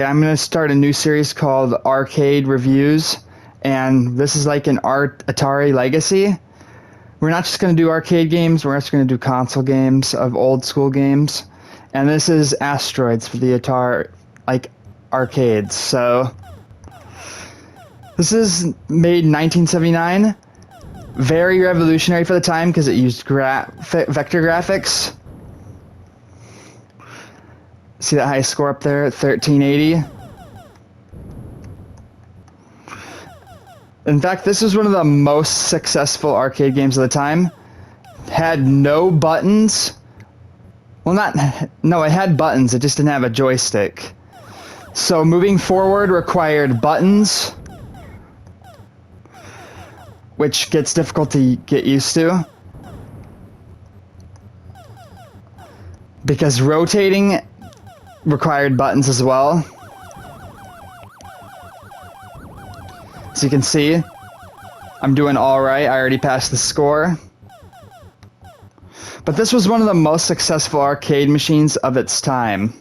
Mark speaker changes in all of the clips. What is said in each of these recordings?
Speaker 1: I'm going to start a new series called Arcade Reviews, and this is like an Atari legacy. We're not just going to do arcade games, we're also going to do console games of old school games. And this is Asteroids for the Atari, like, arcades. So, this is made in 1979. Very revolutionary for the time because it used vector graphics. See that high score up there at 1380? In fact, this was one of the most successful arcade games of the time. Had no buttons. Well, it had buttons, it just didn't have a joystick. So moving forward required buttons, which gets difficult to get used to. Because rotating required buttons as well. So you can see, I'm doing alright, I already passed the score. But this was one of the most successful arcade machines of its time.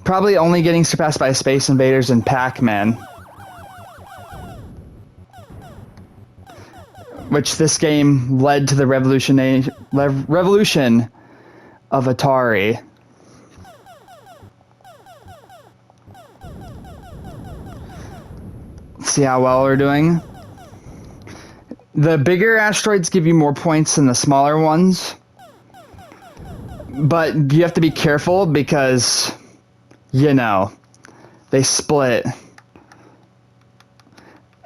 Speaker 1: Probably only getting surpassed by Space Invaders and Pac-Man. Which this game led to the revolution of Atari. See how well we're doing. The bigger asteroids give you more points than the smaller ones. But you have to be careful because, you know, they split.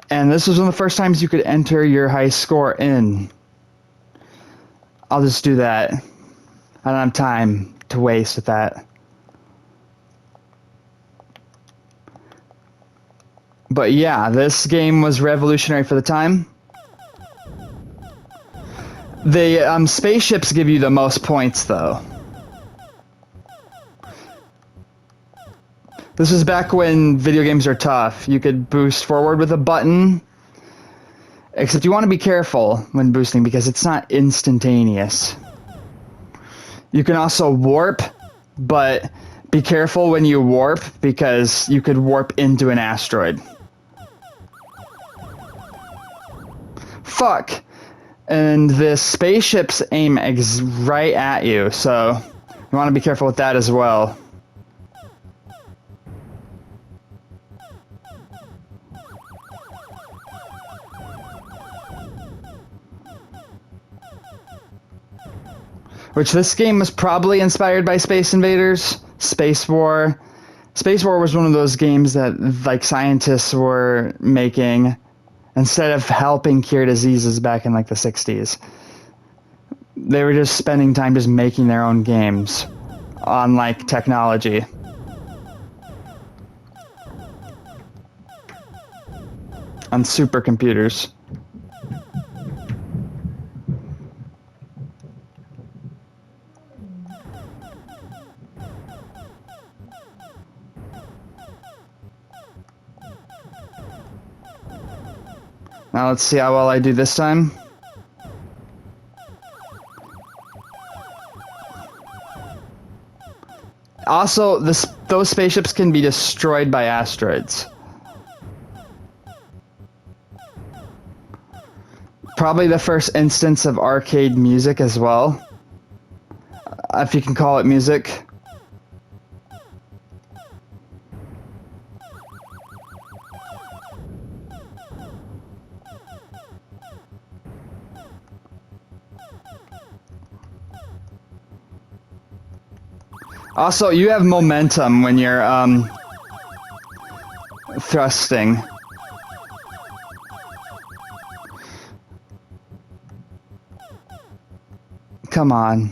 Speaker 1: And this was one of the first times you could enter your high score in. I'll just do that. I don't have time to waste with that. But yeah, this game was revolutionary for the time. The spaceships give you the most points, though. This was back when video games are tough. You could boost forward with a button. Except you want to be careful when boosting because it's not instantaneous. You can also warp, but be careful when you warp because you could warp into an asteroid. Fuck! And the spaceships aim right at you, so you want to be careful with that as well. Which this game was probably inspired by Space Invaders, Space War. Space War was one of those games that like scientists were making instead of helping cure diseases back in like the 60s. They were just spending time just making their own games on like technology. On supercomputers. Now let's see how well I do this time. Also, those spaceships can be destroyed by asteroids. Probably the first instance of arcade music as well. If you can call it music. Also, you have momentum when you're thrusting. Come on.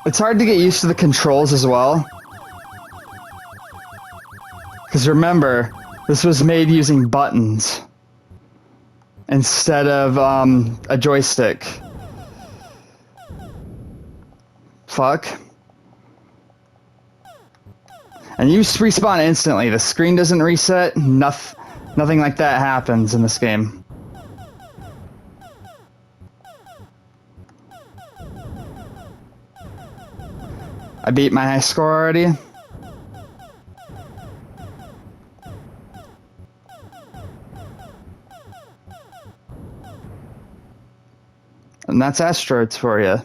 Speaker 1: It's hard to get used to the controls as well. Because remember, this was made using buttons instead of a joystick. Fuck. And you respawn instantly. The screen doesn't reset. Nothing like that happens in this game. I beat my high score already. And that's Asteroids for you.